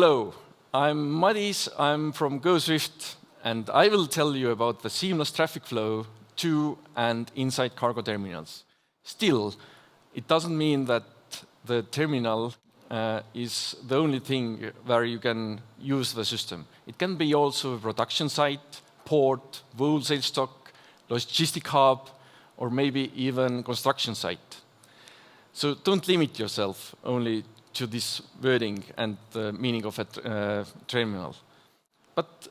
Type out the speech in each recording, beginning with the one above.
Hello, I'm Madis, I'm from GoSwift, and I will tell you about the seamless traffic flow to and inside cargo terminals. Still, it doesn't mean that the terminal is the only thing where you can use the system. It can be also a production site, port, wholesale stock, logistic hub, or maybe even construction site. So don't limit yourself only to this wording and the meaning of a terminal. But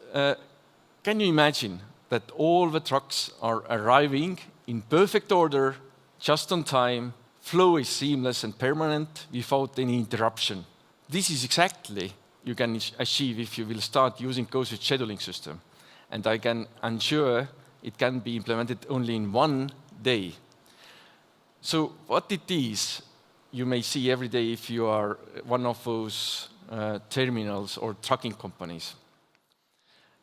can you imagine that all the trucks are arriving in perfect order, just on time, flow is seamless and permanent without any interruption? This is exactly you can achieve if you will start using GoSwift scheduling system. And I can ensure it can be implemented only in one day. So what it is, you may see every day if you are one of those terminals or trucking companies.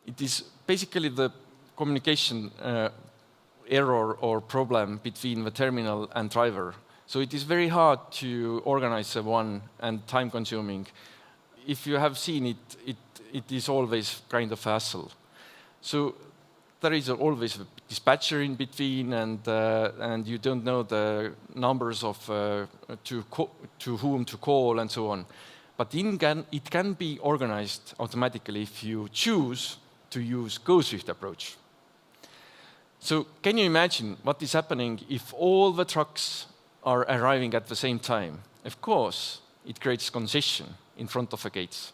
It is basically the communication error or problem between the terminal and driver. So it is very hard to organize one and time-consuming. If you have seen it, it is always kind of hassle. So there is always a dispatcher in between, and you don't know the numbers of to whom to call and so on. But it can be organized automatically if you choose to use GoSwift approach. So can you imagine what is happening if all the trucks are arriving at the same time? Of course, it creates congestion in front of the gates.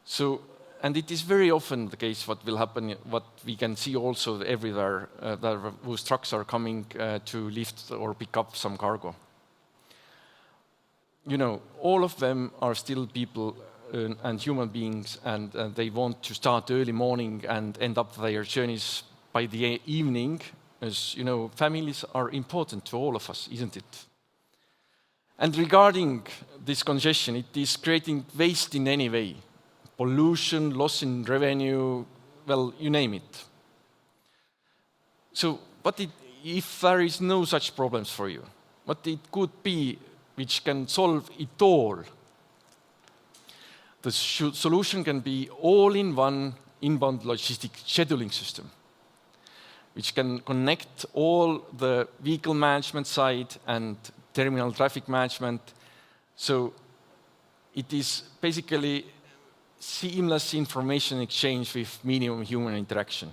So, and it is very often the case what will happen, what we can see also everywhere, whose trucks are coming to lift or pick up some cargo. You know, all of them are still people and human beings, and they want to start early morning and end up their journeys by the evening. As you know, families are important to all of us, isn't it? And regarding this congestion, it is creating waste in any way. Pollution, loss in revenue, well, you name it. So if there is no such problems for you, what it could be which can solve it all? The solution can be all-in-one inbound logistic scheduling system, which can connect all the vehicle management side and terminal traffic management. So it is basically seamless information exchange with minimum human interaction.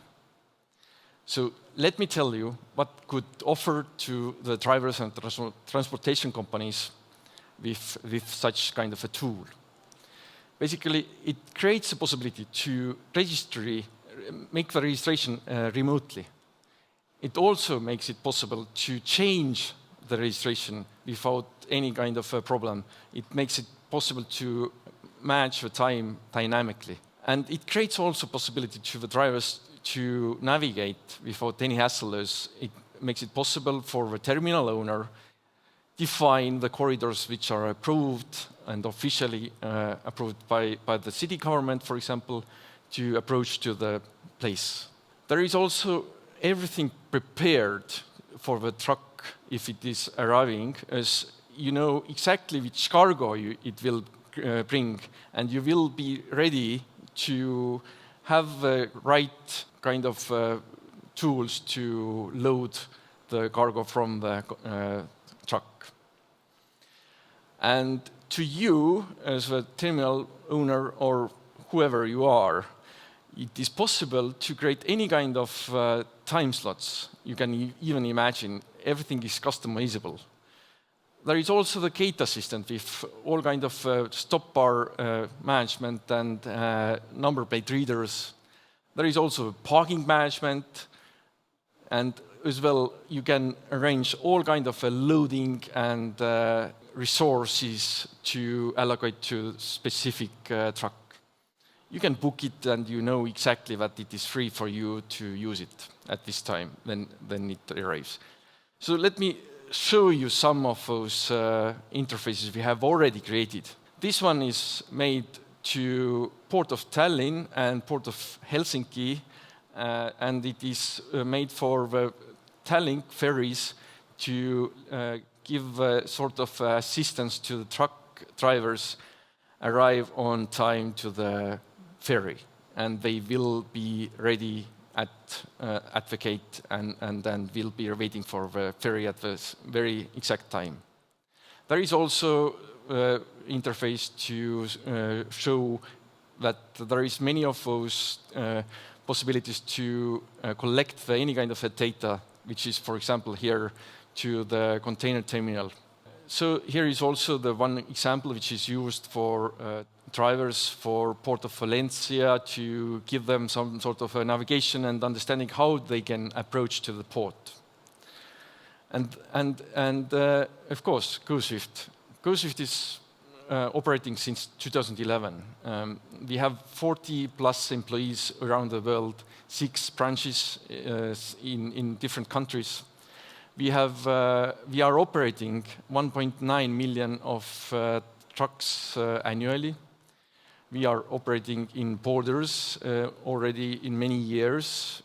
So let me tell you what could offer to the drivers and transportation companies with such kind of a tool. Basically, it creates a possibility to make the registration remotely. It also makes it possible to change the registration without any kind of a problem. It makes it possible to match the time dynamically. And it creates also possibility to the drivers to navigate without any hassle. It makes it possible for the terminal owner define the corridors which are approved and officially approved by the city government, for example, to approach to the place. There is also everything prepared for the truck if it is arriving, as you know exactly which cargo it will bring, and you will be ready to have the right kind of tools to load the cargo from the truck. And to you, as a terminal owner or whoever you are, it is possible to create any kind of time slots. You can even imagine everything is customizable. There is also the gate assistant with all kind of stop bar management and number plate readers. There is also parking management, and as well you can arrange all kind of loading and resources to allocate to specific truck. You can book it and you know exactly that it is free for you to use it at this time when it arrives. So let me show you some of those interfaces we have already created. This one is made to Port of Tallinn and Port of Helsinki, and it is made for the Tallinn ferries to give sort of assistance to the truck drivers arrive on time to the ferry, and they will be ready at the gate, and then will be waiting for the ferry at this very exact time. There is also interface to show that there is many of those possibilities to collect any kind of a data, which is, for example, here to the container terminal. So here is also the one example which is used for drivers for Port of Valencia to give them some sort of a navigation and understanding how they can approach to the port. And of course, GoSwift. GoSwift is operating since 2011. We have 40 plus employees around the world, 6 branches in different countries. We are operating 1.9 million of trucks annually. We are operating in borders already in many years,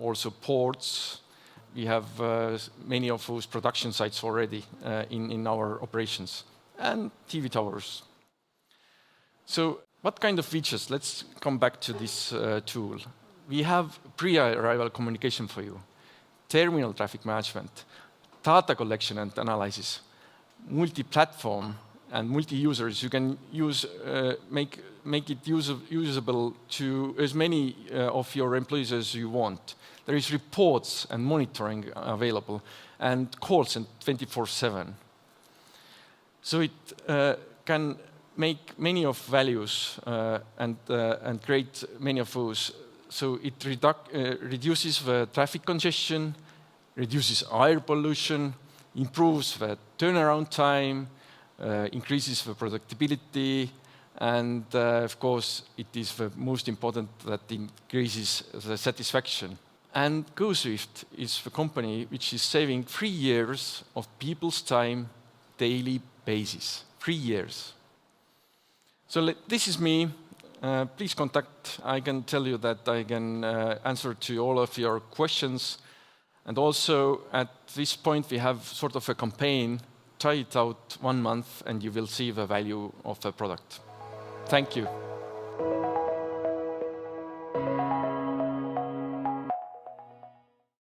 also ports. We have many of those production sites already in our operations, and TV towers. So what kind of features? Let's come back to this tool. We have pre-arrival communication for you, terminal traffic management, data collection and analysis, multi-platform and multi-users. You can use, make it usable to as many of your employees as you want. There is reports and monitoring available, and calls 24/7. So it can make many of values and create many of those. So it reduces the traffic congestion, reduces air pollution, improves the turnaround time, increases the productivity, and of course, it is the most important that increases the satisfaction. And GoSwift is the company which is saving 3 years of people's time daily basis. 3 years. So this is me. Please contact. I can tell you that I can answer to all of your questions. And also at this point we have sort of a campaign. Try it out 1 month and you will see the value of the product. Thank you.